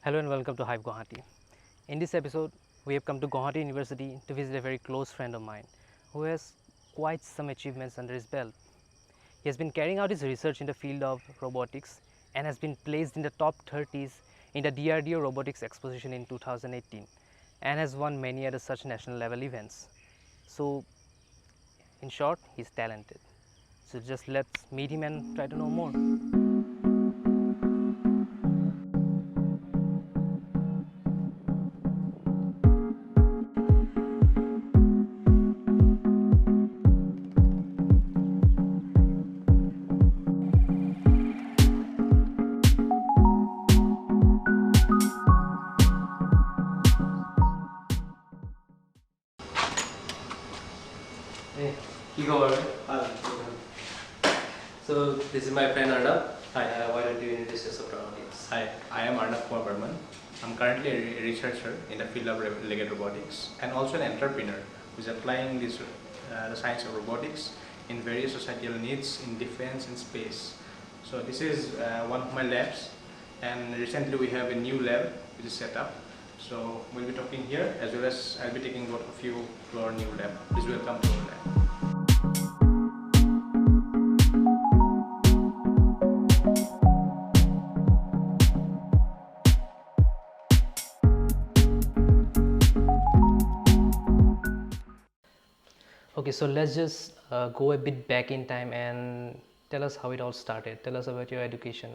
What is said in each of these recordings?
Hello and welcome to Hive Guwahati. In this episode, we have come to Gauhati University to visit a very close friend of mine who has quite some achievements under his belt. He has been carrying out his research in the field of robotics and has been placed in the top 30s in the DRDO Robotics Exposition in 2018 and has won many other such national level events. So, in short, he's talented. So just let's meet him and try to know more. Hey, you go over. So this is my friend Arnab. Hi. Why don't you introduce yourself to our audience? Hi, I am Arnab Kr. Barman. I'm currently a researcher in the field of legged robotics and also an entrepreneur who is applying this, the science of robotics in various societal needs in defense and space. So this is one of my labs, and recently we have a new lab which is set up. So we'll be talking here as well as I'll be taking both of you to our new lab. Please welcome to our lab. Okay, so let's just go a bit back in time and tell us how it all started. Tell us about your education.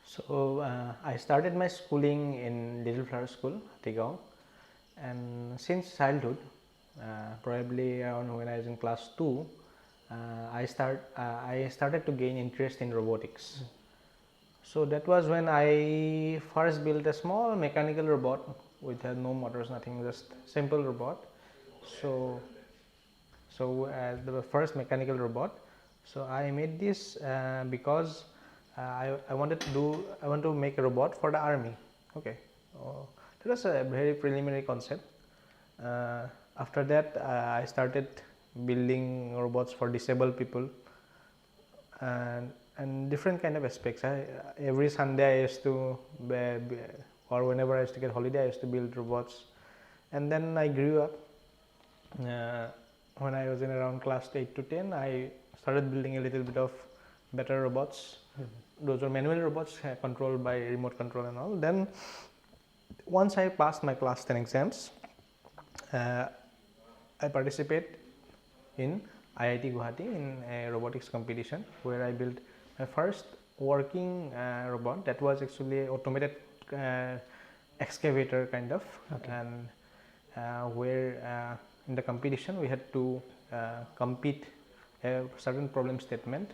So I started my schooling in Little Flower School, Tigao, and since childhood, probably around when I was in class 2, I started to gain interest in robotics. So that was when I first built a small mechanical robot with no motors, nothing, just simple robot. So the first mechanical robot. So I made this because I want to make a robot for the army. Okay, that was a very preliminary concept. After that, I started building robots for disabled people and different kind of aspects. Every Sunday I used to, or whenever I used to get holiday, I used to build robots. And then I grew up. When I was in around class 8 to 10, I started building a little bit of better robots. Those were manual robots controlled by remote control and all. Then once I passed my class 10 exams, I participated in IIT Guwahati in a robotics competition where I built my first working robot. That was actually an automated excavator kind of. Okay. And where in the competition we had to complete a certain problem statement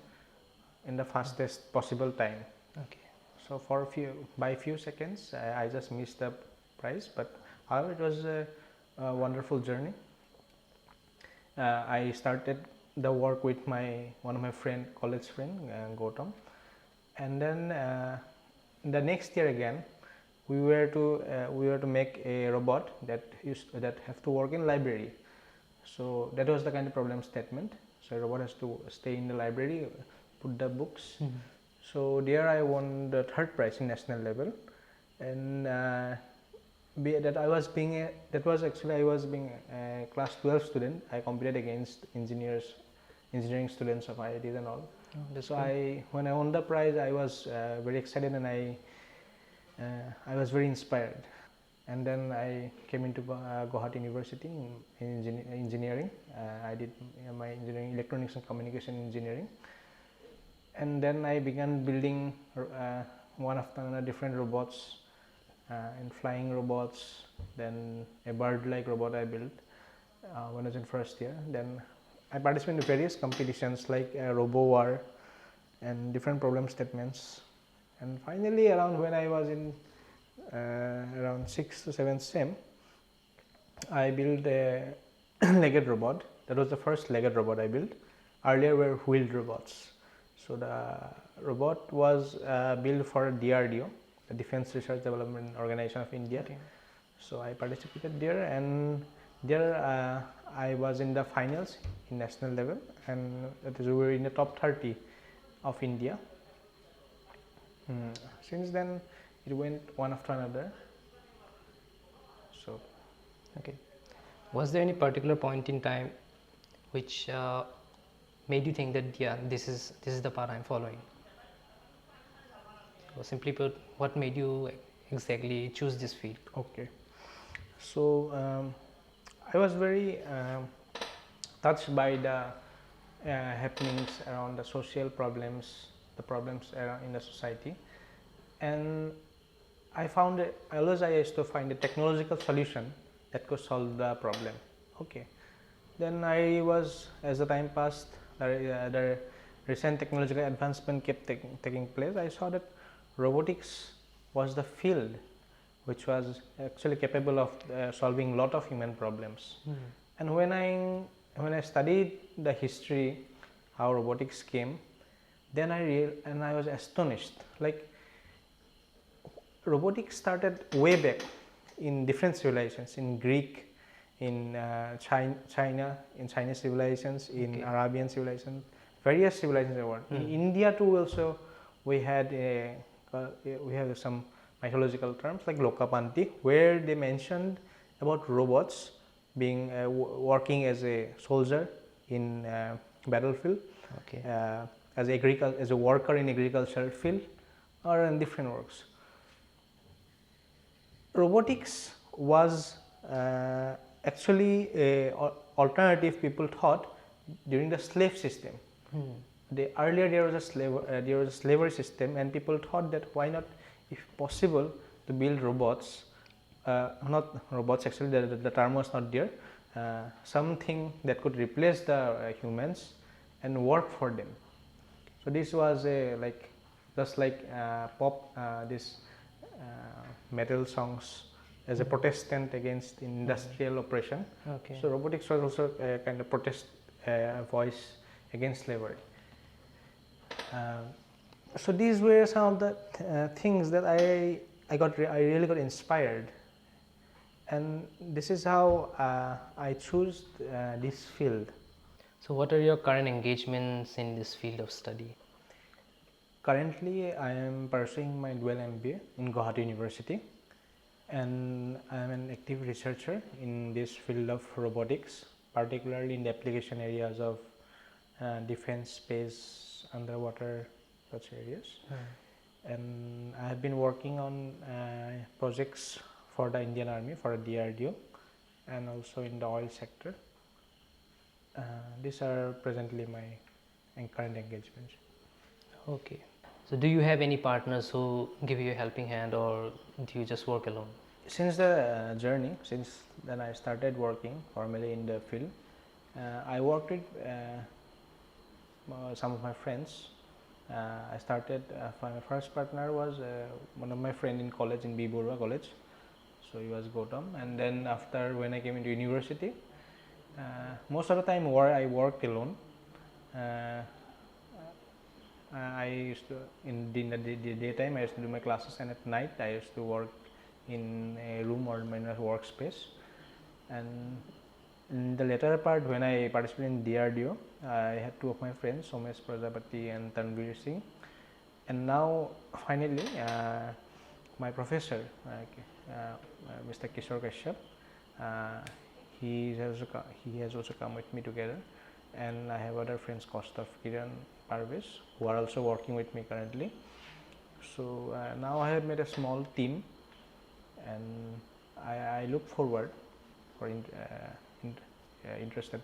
in the fastest possible time. Okay. So for by few seconds I just missed the prize, but however it was a wonderful journey. I started the work with one of my college friend Gautam, and then the next year again we were to make a robot that have to work in library. So that was the kind of problem statement. So a robot has to stay in the library, put the books. So there I won the third prize in national level, and I was being a class 12 student. I competed against engineering students of IITs and all. So when I won the prize, I was very excited, and I was very inspired. And then I came into Gauhati University in engineering. I did my engineering, electronics and communication engineering. And then I began building one after another different robots, and flying robots. Then a bird-like robot I built when I was in first year. Then I participated in various competitions like RoboWar and different problem statements. And finally, around when I was in around 6th to 7th sem, I built a legged robot. That was the first legged robot I built. Earlier were wheeled robots. So the robot was built for DRDO, the Defense Research Development Organization of India. Okay. So I participated there, and there I was in the finals in national level, and we were in the top 30 of India. Since then, it went one after another. So Okay. Was there any particular point in time which made you think that yeah, this is the path I'm following? Or simply put, what made you exactly choose this field? okay, so I was very touched by the happenings around the social problems, the problems around in the society, and I found it, always I used to find a technological solution that could solve the problem. Okay, then I was, as the time passed, the recent technological advancement kept taking place. I saw that robotics was the field which was actually capable of solving a lot of human problems. And when I studied the history how robotics came, then I was astonished. Like, robotics started way back in different civilizations, in Greek, in China, in Chinese civilizations, in Arabian civilizations, various civilizations in the world. In India too, also we had we have some mythological terms like Lokapanti, where they mentioned about robots being working as a soldier in battlefield, as a worker in agricultural field, or in different works. Robotics was actually a alternative, people thought, during the slave system. Earlier there was a slavery system, and people thought that why not, if possible, to build robots, not robots actually, the term was not there, something that could replace the humans and work for them. So this was a just like pop, this metal songs as a protestant against industrial oppression. So robotics was also a kind of protest voice against slavery. So these were some of the things that I really got inspired, and this is how I chose this field. So what are your current engagements in this field of study? Currently, I am pursuing my dual MBA in Gauhati University, and I am an active researcher in this field of robotics, particularly in the application areas of defense, space, underwater, such areas. And I have been working on projects for the Indian Army, for the DRDO, and also in the oil sector. These are presently my current engagements. Okay. So do you have any partners who give you a helping hand, or do you just work alone? Since the journey, since then I started working formally in the field, I worked with some of my friends. I started, my first partner was one of my friend in college, in B. Borua College. So he was Gautam, and then after, when I came into university, most of the time I worked alone. I used to, in the daytime I used to do my classes, and at night I used to work in a room or in a workspace. And in the later part, when I participated in DRDO, I had two of my friends, Somesh Prajapati and Tanvir Singh. And now finally my professor, Mr. Kishore Kashyap, he has also come with me together, and I have other friends, Kaustav, Kiran, Parvesh, who are also working with me currently. So now I have made a small team, and I look forward for interested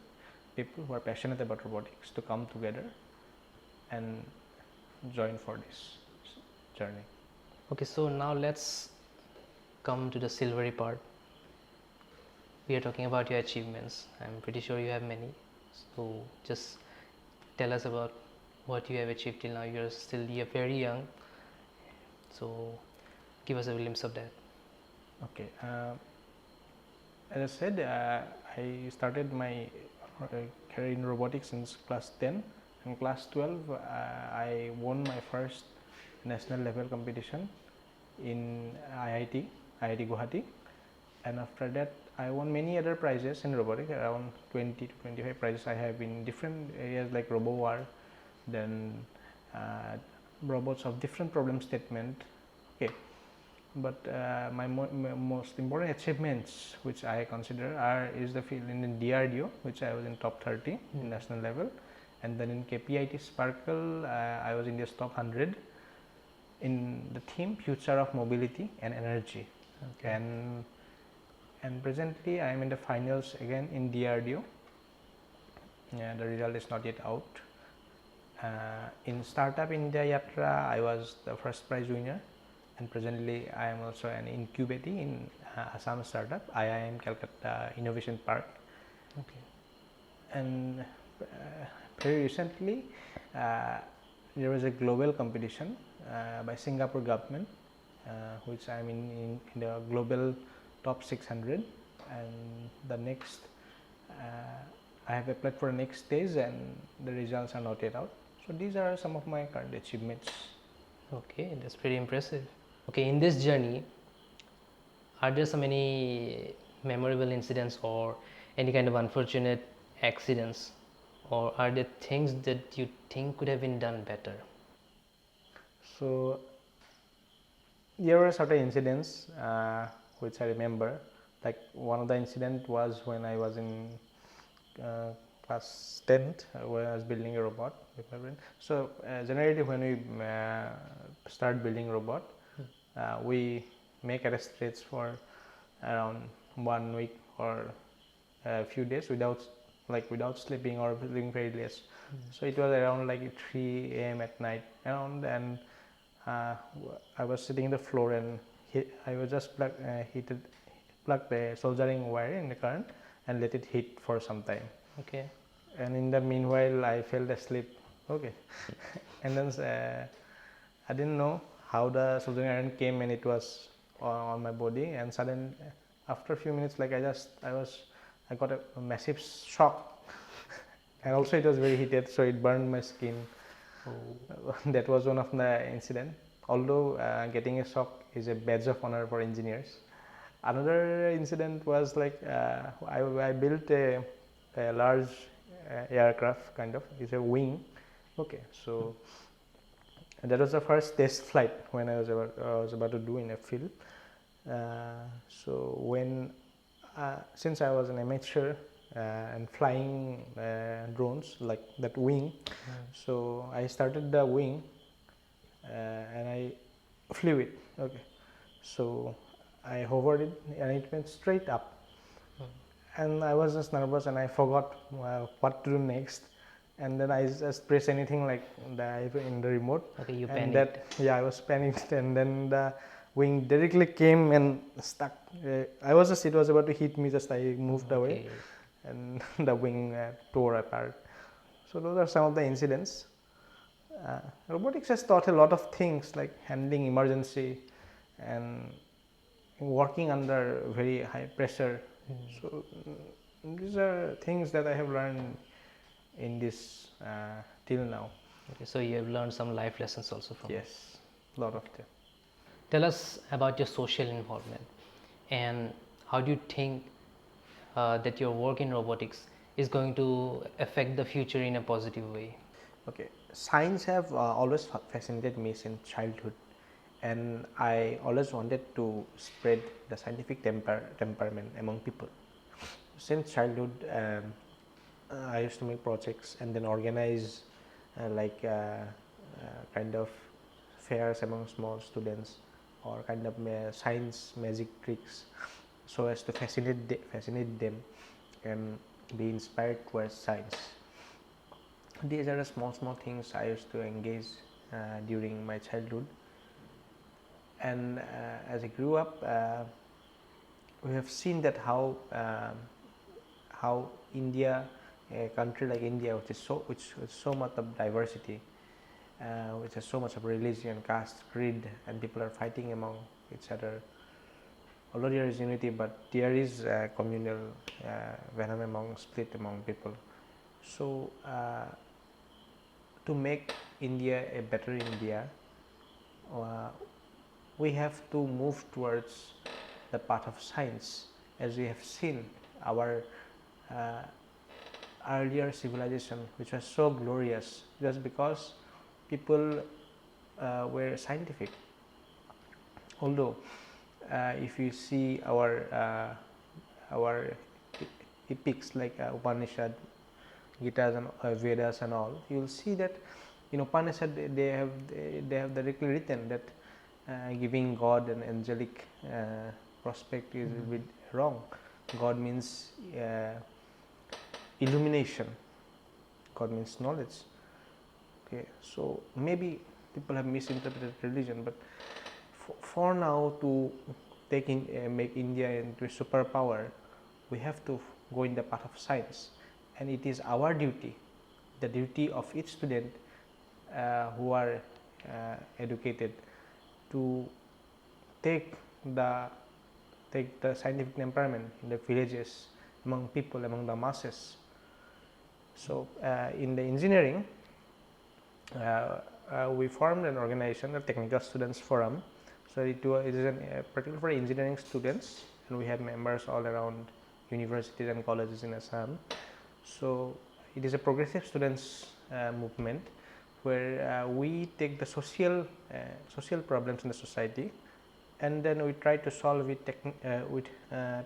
people who are passionate about robotics to come together and join for this journey. Okay, so now let's come to the silvery part. We are talking about your achievements. I'm pretty sure you have many. So just tell us about what you have achieved till now. You're very young. So give us a glimpse of that. Okay. As I said, I started my career in robotics since class 10. In class 12, I won my first national level competition in IIT Guwahati, and after that I won many other prizes in robotics, around 20 to 25 prizes I have in different areas like RoboWar, then robots of different problem statement. Okay, but my most important achievements which I consider is the field in DRDO, which I was in top 30 in national level, and then in KPIT Sparkle I was India's top 100 in the theme Future of Mobility and Energy. Okay. And presently I am in the finals again in DRDO. The result is not yet out. In Startup India Yatra I was the first prize winner, and presently I am also an incubating in Assam startup IIM Calcutta Innovation Park. Okay. And very recently there was a global competition by Singapore government, which I am in the global top 600, and the next I have applied for the next stage and the results are not yet out. So these are some of my current achievements. Okay, that's pretty impressive. Okay, in this journey, are there some any memorable incidents or any kind of unfortunate accidents, or are there things that you think could have been done better? So there were certain incidents which I remember. Like one of the incident was when I was in class 10th, where I was building a robot with my friend. So generally when we start building robot, we make a stretch for around 1 week or a few days without sleeping or sleeping very less. So it was around like 3 a.m. at night around, and I was sitting in the floor and I was just plugged the soldering wire in the current and let it hit for some time. Okay. And in the meanwhile I fell asleep. Okay. And then I didn't know how the soldering iron came and it was on my body, and suddenly after a few minutes like I got a massive shock. And also it was very heated, so it burned my skin. Oh. That was one of the incident. Although getting a shock is a badge of honor for engineers. Another incident was like I built a large aircraft, kind of. It's a wing. Okay, so that was the first test flight when I was about to do in a field. So when since I was an amateur and flying drones like that wing, so I started the wing and I flew it. Okay, so I hovered it and it went straight up. And I was just nervous and I forgot what to do next, and then I just press anything like in the remote. Okay, you and panicked. I was panicked, and then the wing directly came and stuck. It was about to hit me, just I moved away, and the wing tore apart. So those are some of the incidents. Robotics has taught a lot of things like handling emergency and working under very high pressure. So these are things that I have learned in this till now. Okay, so you have learned some life lessons also from it. Yes, a lot of them. Tell us about your social involvement, and how do you think that your work in robotics is going to affect the future in a positive way? Okay, science have always fascinated me since childhood, and I always wanted to spread the scientific temperament among people. Since childhood, I used to make projects and then organize kind of fairs among small students, or kind of science magic tricks, so as to fascinate them and be inspired towards science. These are the small things I used to engage during my childhood. And as I grew up, we have seen that how India, a country like India, which is so much of diversity, which has so much of religion, caste, creed, and people are fighting among each other. Although there is unity, but there is communal venom split among people. So to make India a better India, we have to move towards the path of science, as we have seen our earlier civilization, which was so glorious, just because people were scientific. Although if you see our epics like Upanishad, Gitas and Vedas and all, you will see that in Upanishad they have directly written that giving God an angelic prospect is a bit wrong. God means illumination. God means knowledge. Okay, so maybe people have misinterpreted religion, but for now to make India into a superpower, we have to go in the path of science, and it is our duty, the duty of each student who are educated, to take the scientific temperament in the villages, among people, among the masses. So in the engineering, we formed an organization, the Technical Students Forum. So it is particular for engineering students, and we have members all around universities and colleges in Assam. So it is a progressive students movement where we take the social problems in the society, and then we try to solve it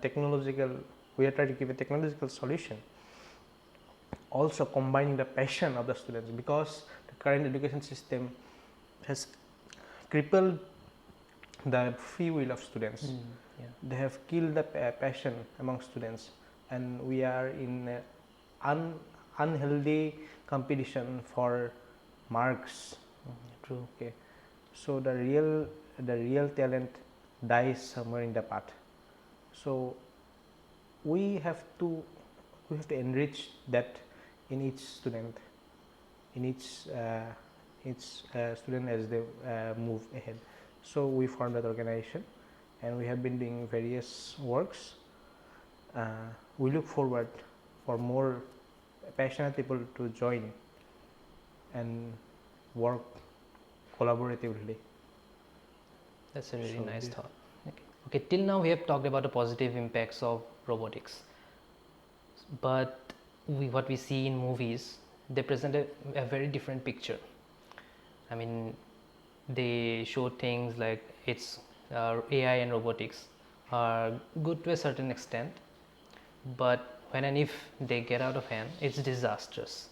technological. We are trying to give a technological solution, also combining the passion of the students, because the current education system has crippled the free will of students. They have killed the passion among students, and we are in unhealthy competition for marks. True. Okay, so the real talent dies somewhere in the path. So we have to enrich that in each student, in each student as they move ahead. So we formed that organization, and we have been doing various works. We look forward for more passionate people to join and work collaboratively. That's a really nice thought. Okay, till now we have talked about the positive impacts of robotics, but what we see in movies, they present a very different picture. I mean, they show things like it's AI and robotics are good to a certain extent, but when and if they get out of hand, it's disastrous.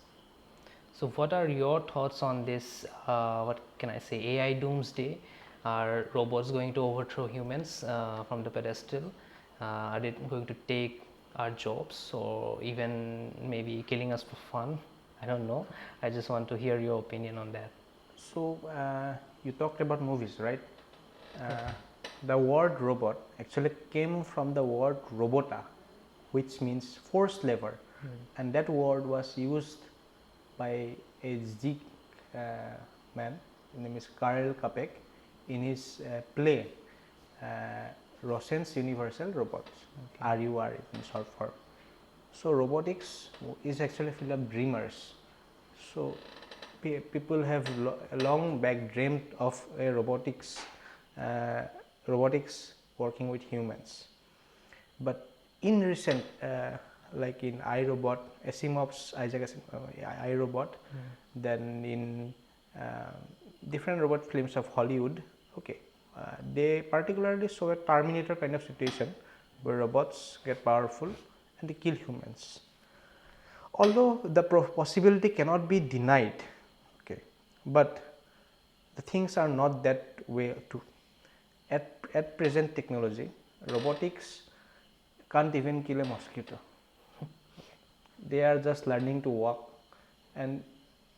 So what are your thoughts on this, what can I say, AI doomsday? Are robots going to overthrow humans from the pedestal? Are they going to take our jobs, or even maybe killing us for fun? I don't know. I just want to hear your opinion on that. So you talked about movies, right? The word robot actually came from the word robota, which means forced labor, and that word was used by a Greek man, his name is Karl Kapek, in his play Rosen's Universal Robots, RUR in short form. So robotics is actually full of dreamers. So people have long back dreamed of a robotics working with humans, but in recent like in iRobot, Asimov's Isaac iRobot, then in different robot films of Hollywood, okay, they particularly show a Terminator kind of situation where robots get powerful and they kill humans. Although the possibility cannot be denied, okay, but the things are not that way too. At present technology, robotics can't even kill a mosquito. They are just learning to walk, and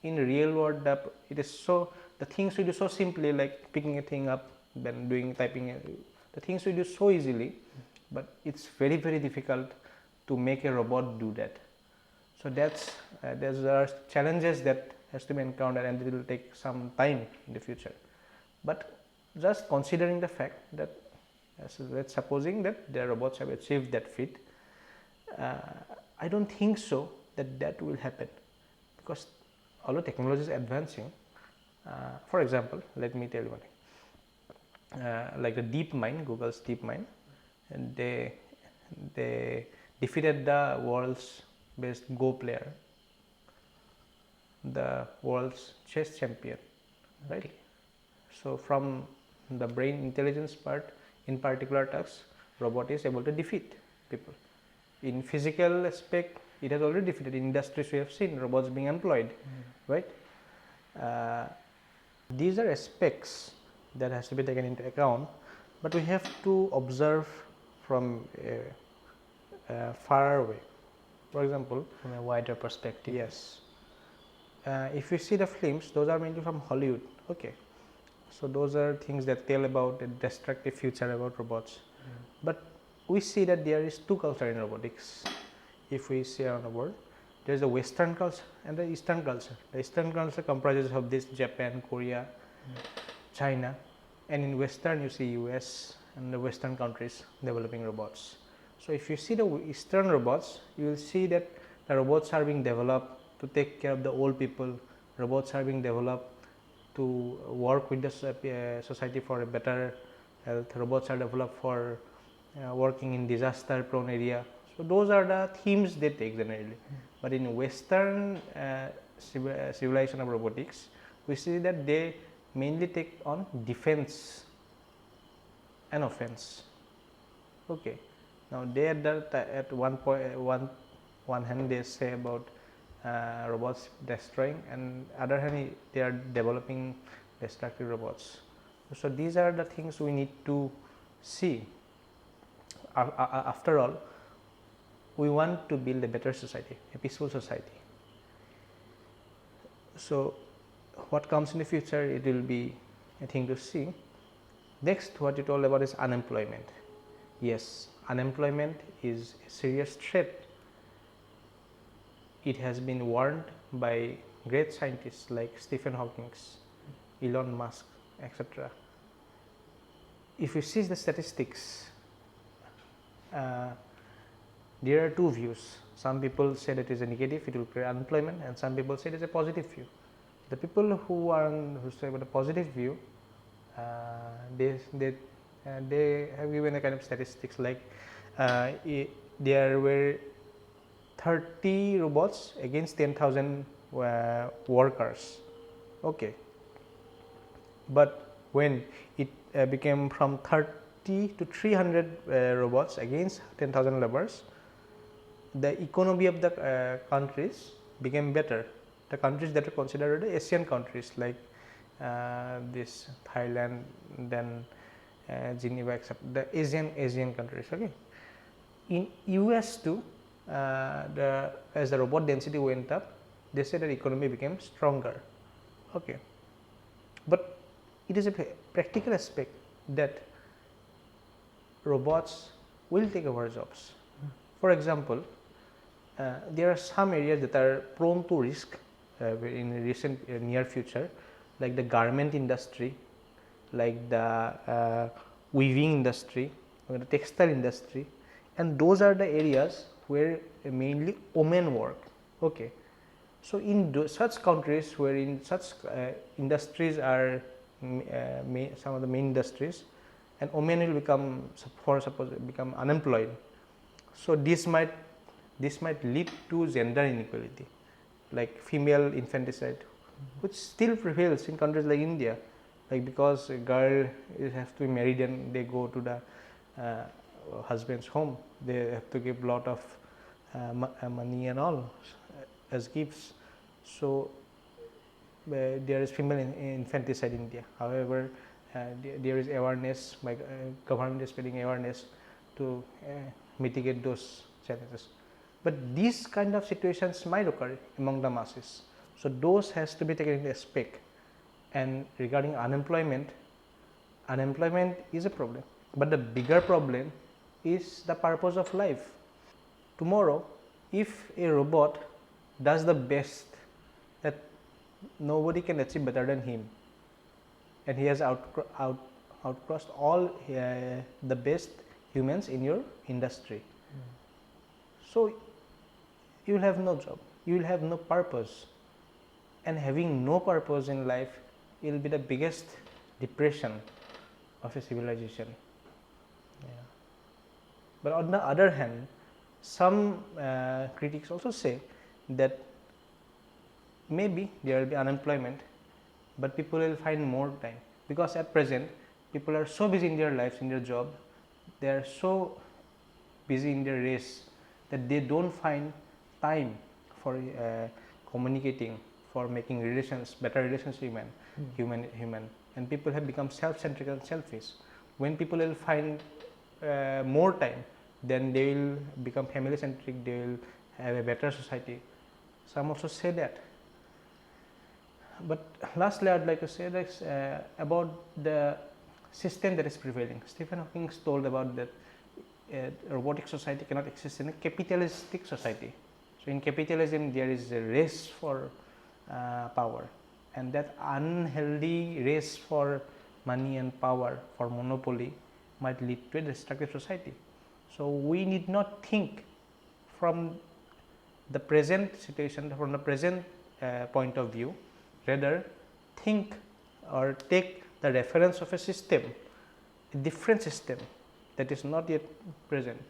in real world it is so, the things we do so simply, like picking a thing up, then typing the things we do so easily, but it's very difficult to make a robot do that. So there are challenges that has to be encountered, and it will take some time in the future. But just considering the fact that, let's supposing that the robots have achieved that feat, I don't think so that will happen, because although technology is advancing, for example, let me tell you one thing, like the DeepMind, Google's DeepMind, and they defeated the world's best Go player, the world's chess champion, right? So from the brain intelligence part in particular tasks, robot is able to defeat people. In physical aspect, it has already defeated. In industries we have seen robots being employed, right? These are aspects that has to be taken into account, but we have to observe from far away. For example, from a wider perspective. yes, if you see the films, those are mainly from Hollywood. Okay, so those are things that tell about a destructive future about robots. But we see that there is two culture in robotics. If we see around the world, there is a Western culture and the Eastern culture. The Eastern culture comprises of this Japan, Korea, China, and in Western you see US and the Western countries developing robots. So if you see the Eastern robots, you will see that the robots are being developed to take care of the old people. Robots are being developed to work with the society for a better health. Robots are developed for working in disaster prone area. So those are the themes they take generally. But in Western civilization of robotics, we see that they mainly take on defense and offense. Okay, now they at one hand they say about robots destroying, and other hand they are developing destructive robots. So these are the things we need to see. After all, we want to build a better society, a peaceful society. So what comes in the future, it will be a thing to see. Next, what you told about is unemployment. Yes, unemployment is a serious threat. It has been warned by great scientists like Stephen Hawking, Elon Musk, etc. If you see the statistics, there are two views. Some people say that it is a negative, it will create unemployment, and some people say it is a positive view. The people who say about a positive view, they have given a kind of statistics like there were 30 robots against 10,000 workers. Okay, but when it became from 30 to 300 robots against 10,000 laborers, the economy of the countries became better. The countries that are considered the Asian countries like this Thailand, then Geneva, except the Asian countries. Okay, in US too, as the robot density went up, they said that economy became stronger. Okay, but it is a practical aspect that robots will take over jobs. For example, there are some areas that are prone to risk in recent near future, like the garment industry, like the weaving industry, or the textile industry, and those are the areas where mainly women work. Okay, so in such countries where in such industries are some of the main industries, and women will become, for suppose, become unemployed. So this might lead to gender inequality, like female infanticide, which still prevails in countries like India, like because a girl has to be married and they go to the husband's home, they have to give lot of money and all as gifts. So there is female infanticide in India. However, there is awareness, by government is spreading awareness to mitigate those challenges. But these kind of situations might occur among the masses. So those has to be taken into aspect. And regarding unemployment, unemployment is a problem. But the bigger problem is the purpose of life. Tomorrow, if a robot does the best that nobody can achieve better than him, and he has outcrossed all the best humans in your industry, so you will have no job, you will have no purpose, and having no purpose in life will be the biggest depression of a civilization. Yeah. But on the other hand, some critics also say that maybe there will be unemployment, but people will find more time, because at present people are so busy in their lives, in their job, they are so busy in their race that they don't find time for communicating, for making relations, better relations human, and people have become self-centric and selfish. When people will find more time, then they will become family-centric, they will have a better society. Some also say that. But lastly, I would like to say this about the system that is prevailing. Stephen Hawking told about that a robotic society cannot exist in a capitalistic society. So in capitalism, there is a race for power, and that unhealthy race for money and power, for monopoly, might lead to a destructive society. So we need not think from the present situation, from the present point of view, rather think or take the reference of a system, a different system that is not yet present,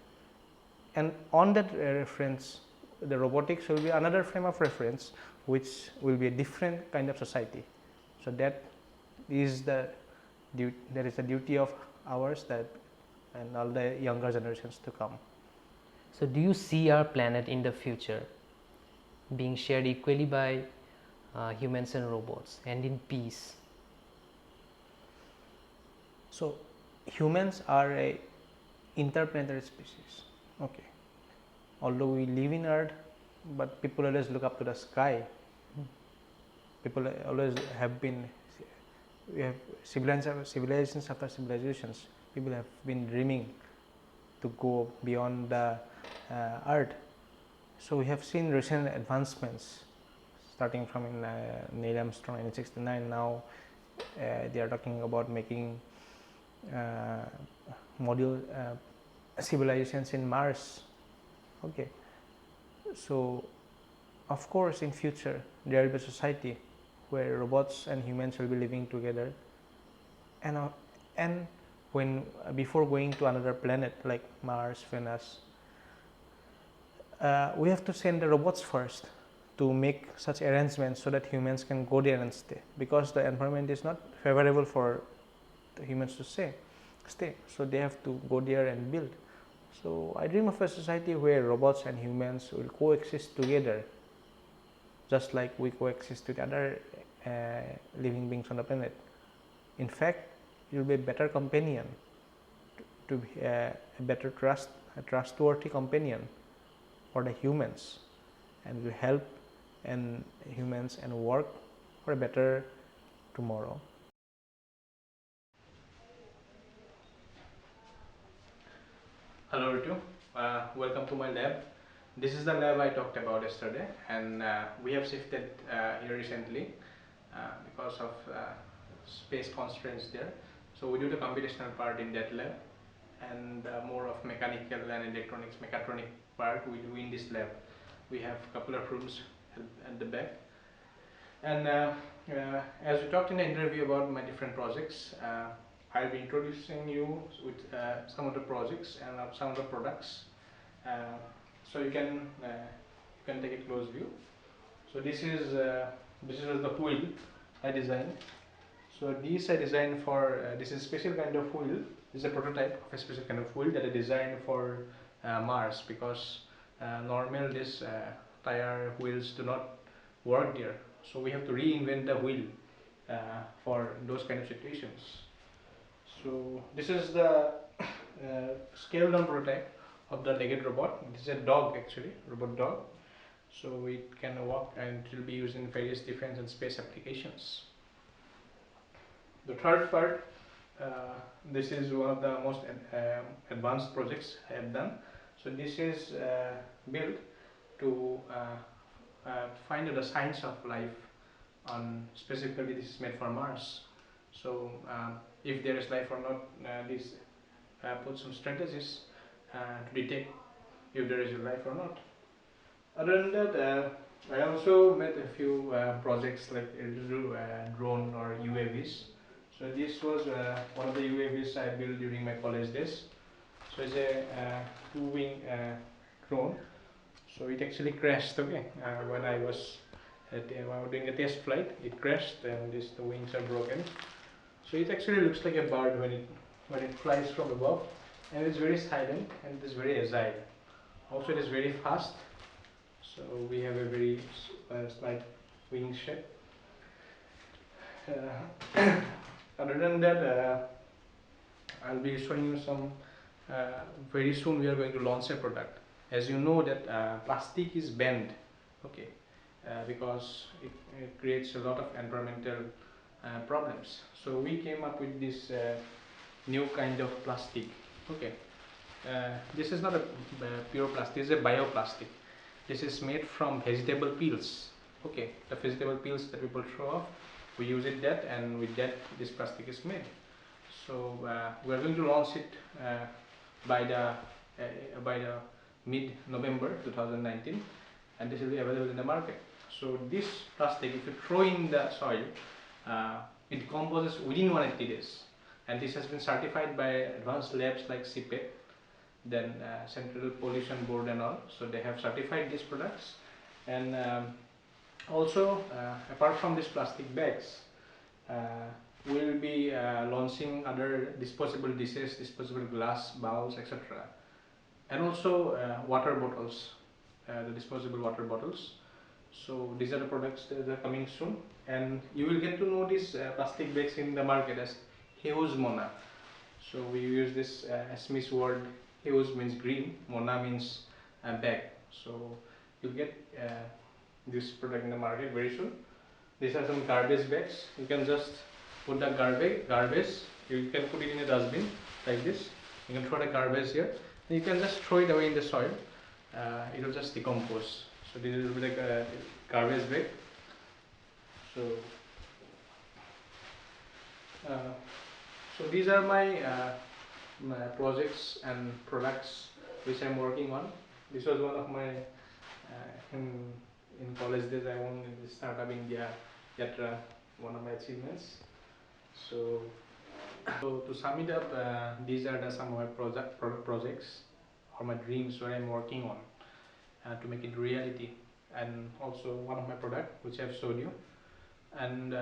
and on that reference, the robotics will be another frame of reference, which will be a different kind of society. So that is the duty of ours, that and all the younger generations to come. So do you see our planet in the future being shared equally by humans and robots, and in peace? So humans are a interplanetary species. Okay. Although we live in Earth, but people always look up to the sky. People always have been. We have civilizations after civilizations. People have been dreaming to go beyond the Earth. So we have seen recent advancements, starting from Neil Armstrong in 1969. Now they are talking about making module civilizations in Mars. Okay. So of course in future there will be a society where robots and humans will be living together, and when before going to another planet like Mars, Venus, we have to send the robots first to make such arrangements so that humans can go there and stay, because the environment is not favorable for the humans to stay. So they have to go there and build. So I dream of a society where robots and humans will coexist together, just like we coexist with other living beings on the planet. In fact, it will be a better companion, to be a trustworthy companion for the humans, and will help and humans and work for a better tomorrow. Hello Ritu, welcome to my lab. This is the lab I talked about yesterday, and we have shifted here recently because of space constraints there. So we do the computational part in that lab, and more of mechanical and electronics, mechatronic part we do in this lab. We have a couple of rooms at the back, and as we talked in the interview about my different projects, I'll be introducing you with some of the projects and some of the products, so you can take a close view. So this is the wheel I designed. So these I designed for this is a special kind of wheel. This is a prototype of a special kind of wheel that I designed for Mars, because normal this tire wheels do not work there. So we have to reinvent the wheel for those kind of situations. So this is the scaled down prototype of the legged robot. This is a dog, actually, robot dog. So it can walk, and it will be used in various defense and space applications. The third part, this is one of the most advanced projects I have done. So this is built to find out the science of life on, specifically this is made for Mars. So if there is life or not, this put some strategies to detect if there is life or not. Other than that, I also made a few projects like drone or UAVs. So this was one of the UAVs I built during my college days. So it's a two-wing drone. So it actually crashed. Okay, when I was doing a test flight, it crashed, and the wings are broken. So it actually looks like a bird when it flies from above, and it's very silent and it is very agile. Also, it is very fast. So we have a very slight wing shape. Other than that, I'll be showing you some. Very soon we are going to launch a product. As you know that plastic is banned, okay, because it creates a lot of environmental problems. So we came up with this new kind of plastic. Okay, this is not a pure plastic; it's a bioplastic. This is made from vegetable peels. Okay, the vegetable peels that people throw off, we use it that, and with that this plastic is made. So we are going to launch it by the mid-November 2019, and this will be available in the market. So this plastic, if you throw in the soil, it decomposes within 180 days, and this has been certified by advanced labs like CPEC, then Central Pollution Board and all. So they have certified these products, and also apart from these plastic bags, we'll be launching other disposable dishes, disposable glass bowls, etc. And also water bottles, the disposable water bottles. So these are the products that are coming soon, and you will get to know these plastic bags in the market as Hive Mona. So we use this Assamese word. Hive means green, Mona means bag. So you'll get this product in the market very soon. These are some garbage bags. You can just put the garbage. You can put it in a dustbin like this. You can throw the garbage here. You can just throw it away in the soil. It will just decompose. So this will be like a garbage bag. So these are my projects and products which I'm working on. This was one of my in college days. I won in the Startup India Yatra, one of my achievements. So to sum it up, these are some of my product projects or my dreams where I'm working on to make it reality, and also one of my product which I've showed you. And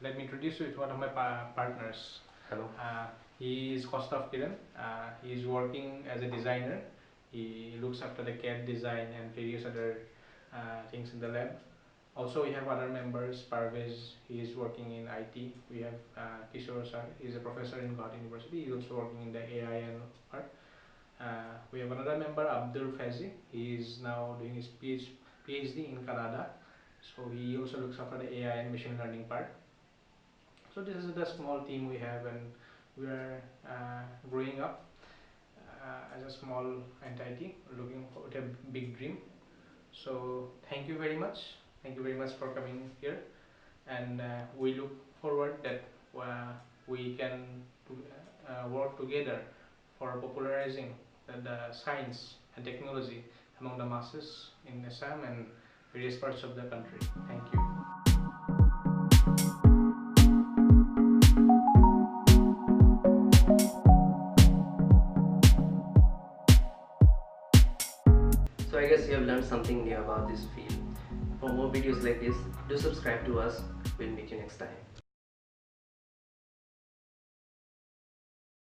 let me introduce you to one of my partners. Hello. He is Arnab Kr. He is working as a designer. He looks after the CAD design and various other things in the lab. Also, we have other members. Parvez, he is working in IT. We have Kishore sir, he is a professor in Gauhati University. He is also working in the AI and art. We have another member, Abdul Fazi. He is now doing his PhD in Canada. So he also looks after the AI and machine learning part. So this is the small team we have, and we are growing up as a small entity, looking for a big dream. So thank you very much. Thank you very much for coming here, and we look forward that we can work together for popularizing the science and technology among the masses in Assam and various parts of the country. Thank you. So I guess you have learned something new about this field. For more videos like this, do subscribe to us. We'll meet you next time.